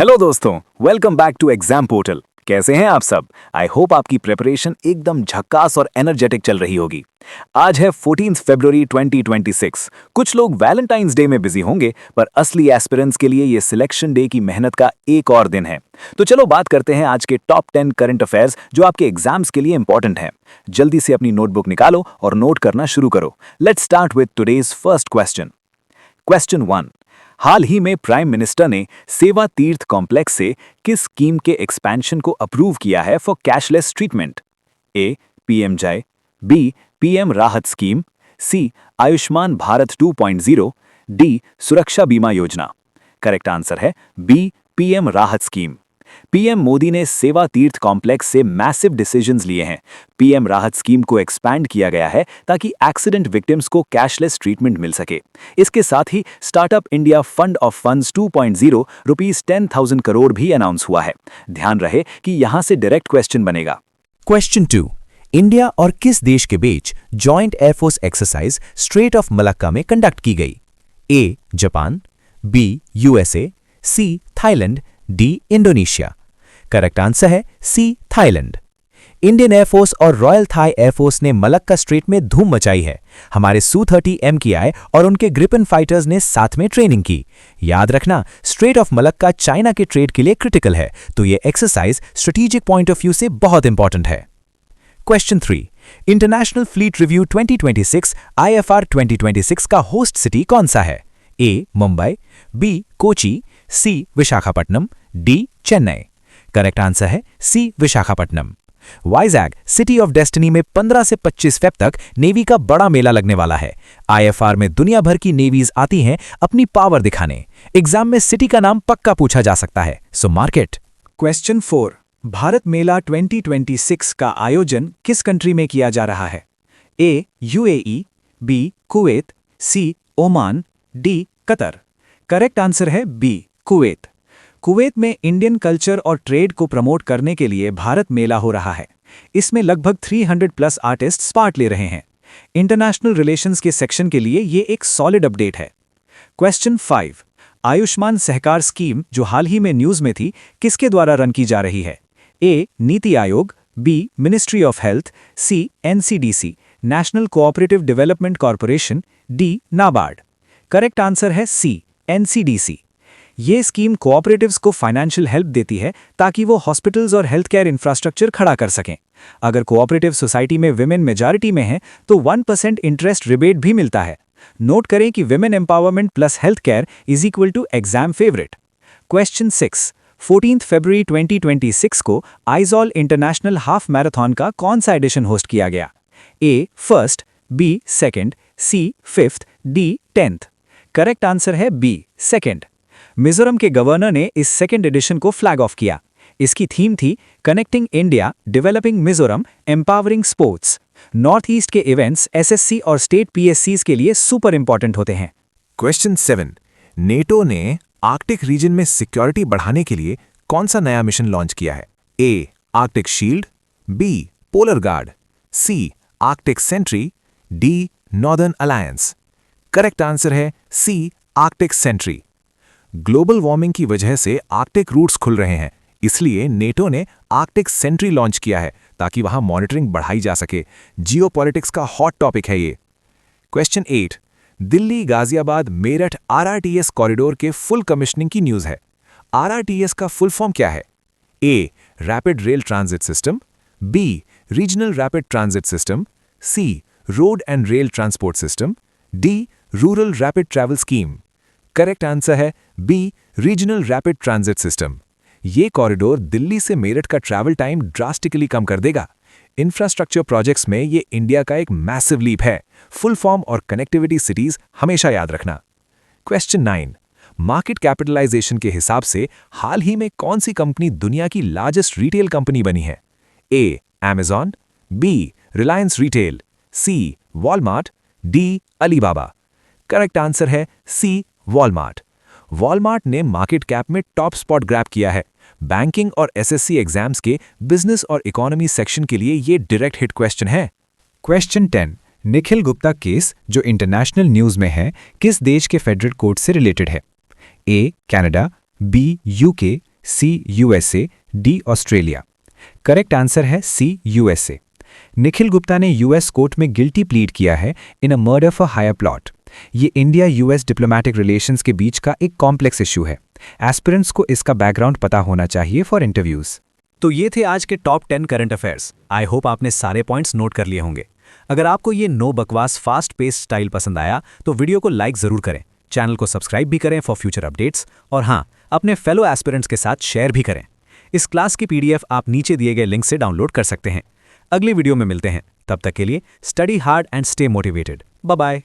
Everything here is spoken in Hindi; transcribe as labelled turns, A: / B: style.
A: हेलो दोस्तों, welcome back to exam portal. कैसे हैं आप सब? आई होप आपकी प्रिपरेशन एकदम झक्कास और एनर्जेटिक चल रही होगी। आज है 14 फरवरी 2026। कुछ लोग वैलेंटाइंस डे में बिजी होंगे, पर असली एस्पिरेंट्स के लिए ये सिलेक्शन डे की मेहनत का एक और दिन है। तो चलो बात करते हैं आज के टॉप 10 करंट अफेयर्स जो आपके एग्जाम्स के लिए इंपॉर्टेंट हैं। जल्दी से अपनी नोटबुक निकालो और नोट करना शुरू करो। Let's start with today's first question. Question 1। हाल ही में प्राइम मिनिस्टर ने सेवा तीर्थ कॉम्प्लेक्स से किस स्कीम के एक्सपेंशन को अप्रूव किया है for cashless treatment? A. PM जय, बी. पीएम राहत स्कीम, सी. आयुष्मान भारत 2.0, डी. सुरक्षा बीमा योजना। करेक्ट आंसर है बी. पीएम राहत स्कीम। पीएम मोदी ने सेवा तीर्थ कॉम्प्लेक्स से मैसिव डिसीजंस लिए हैं। पीएम राहत स्कीम को एक्सपैंड किया गया है ताकि एक्सीडेंट विक्टिम्स को कैशलेस ट्रीटमेंट मिल सके। इसके साथ ही startup India fund of funds 2.0 rupees 10,000 crore भी अनाउंस हुआ है। ध्यान रहे कि यहां से डायरेक्ट क्वेश्चन बनेगा।
B: क्वेश्चन 2। इंडिया और किस देश के बीच joint air force exercise strait of Malacca में कंडक्ट की गई? A. Japan, B. USA, C. Thailand, D. Indonesia. Correct answer है सी. थाईलैंड। इंडियन एयरफोर्स और रॉयल थाई एयरफोर्स ने मलक्का स्ट्रेट में धूम मचाई है। हमारे Su-30 MKI और उनके ग्रिपन फाइटर्स ने साथ में ट्रेनिंग की। याद रखना, स्ट्रेट ऑफ मलक्का चाइना के ट्रेड के लिए क्रिटिकल है, तो ये exercise strategic point of view से बहुत इंपॉर्टेंट है। Question 3। International fleet review 2026 IFR 2026 का होस्ट सिटी कौन सा है? A. Mumbai, B. Kochi, C. Visakhapatnam, D. Chennai. Correct answer है C. Visakhapatnam. Vizag city of destiny में 15 से 25 फेब तक नेवी का बड़ा मेला लगने वाला है। IFR में दुनिया भर की नेवीज आती हैं अपनी पावर दिखाने। एग्जाम में सिटी का नाम पक्का पूछा जा सकता है, सो मार्केट।
C: क्वेश्चन 4। भारत मेला 2026 का आयोजन किस कंट्री में किया जा रहा है? A. UAE, B. Kuwait, C. Oman, D. Qatar. Correct answer है बी. कुवैत। कुवैत में इंडियन कल्चर और ट्रेड को प्रमोट करने के लिए भारत मेला हो रहा है। इसमें लगभग 300 प्लस आर्टिस्ट्स पार्ट ले रहे हैं। इंटरनेशनल रिलेशंस के सेक्शन के लिए ये एक सॉलिड अपडेट है। क्वेश्चन 5। आयुष्मान सहकार स्कीम जो हाल ही में न्यूज में थी, किसके द्वारा रन की जा रही है? A. NITI Aayog, B. Ministry of health, C. NCDC, national cooperative development corporation, D. NABARD. Correct answer है सी. NCDC। ये स्कीम कोऑपरेटिव्स को फाइनेंशियल हेल्प देती है ताकि वो हॉस्पिटल्स और हेल्थ केयर इंफ्रास्ट्रक्चर खड़ा कर सकें। अगर कोऑपरेटिव सोसाइटी में विमेन मेजॉरिटी में हैं तो 1% इंटरेस्ट रिबेट भी मिलता है। नोट करें कि women empowerment plus health care is equal to exam favourite. Question 6। 14 फरवरी 2026 को आइजॉल इंटरनेशनल हाफ मैराथन का कौन सा एडिशन होस्ट किया गया? A. First, B. Second, C. Fifth, D. 10th। Correct answer है बी. सेकेंड। मिजोरम के गवर्नर ने इस सेकेंड एडिशन को फ्लैग ऑफ किया। इसकी थीम थी connecting India, developing Mizoram, empowering sports. North east के इवेंट्स SSC और स्टेट PSCs के लिए सुपर इंपॉर्टेंट होते हैं।
D: क्वेश्चन 7। नेटो ने आर्कटिक रीजन में सिक्योरिटी बढ़ाने के लिए कौन सा नया मिशन लॉन्च किया है? A. Arctic shield, B. Polar guard, C. Arctic sentry, D. Northern alliance. Correct answer है C. Arctic sentry. Global warming की वजह से आर्कटिक रूट्स खुल रहे हैं, इसलिए नेटो ने आर्कटिक सेंट्री लॉन्च किया है ताकि वहां मॉनिटरिंग बढ़ाई जा सके। जियोपॉलिटिक्स का हॉट टॉपिक है ये। Question 8। Delhi Ghaziabad Meerut RRTS corridor के फुल कमिश्निंग की न्यूज है। RRTS का फुल फॉर्म क्या है? A. Rapid rail transit system, B. Regional rapid transit system, C. Road and rail transport system, D. Rural rapid travel scheme. Correct answer है B. Regional rapid transit system. ये कॉरिडोर दिल्ली से मेरठ का ट्रैवल टाइम ड्रास्टिकली कम कर देगा। इंफ्रास्ट्रक्चर प्रोजेक्ट्स में ये इंडिया का एक मैसिव लीप है। फुल फॉर्म और कनेक्टिविटी सिटीज हमेशा याद रखना। क्वेश्चन 9। मार्केट कैपिटलाइजेशन के हिसाब से हाल ही में कौन सी कंपनी दुनिया की लार्जेस्ट रिटेल कंपनी बनी है? A. Amazon, B. Reliance retail, C. Walmart, D. Alibaba. Correct answer है सी. वॉलमार्ट। वॉलमार्ट ने मार्केट कैप में टॉप स्पॉट ग्रैब किया है। बैंकिंग और SSC एग्जाम्स के बिजनेस और इकोनॉमी सेक्शन के लिए ये डायरेक्ट हिट क्वेश्चन है।
C: क्वेश्चन 10। निखिल गुप्ता केस जो इंटरनेशनल न्यूज में है, किस देश के फेडरल कोर्ट से रिलेटेड है? A. Canada, B. UK, C USA, D Australia. Correct answer है सी यूएसए। निखिल गुप्ता ने यूएस कोर्ट में गिल्टी प्लीड किया है in a murder for hire plot. ये इंडिया यूएस डिप्लोमैटिक रिलेशंस के बीच का एक कॉम्प्लेक्स इशू है। एस्पिरेंट्स को इसका बैकग्राउंड पता होना चाहिए फॉर इंटरव्यूज।
A: तो ये थे आज के top 10 current affairs. I hope आपने सारे पॉइंट्स नोट कर लिए होंगे। अगर आपको ये नो बकवास फास्ट पेस स्टाइल पसंद आया तो वीडियो को लाइक जरूर करें, चैनल को सब्सक्राइब भी करें फॉर फ्यूचर अपडेट्स, और हाँ, अपने फेलो एस्पिरेंट्स के साथ शेयर भी करें। इस क्लास की पीडीएफ आप नीचे दिए गए लिंक से डाउनलोड कर सकते हैं। अगली वीडियो में मिलते हैं, तब तक के लिए study hard and stay motivated. Bye bye.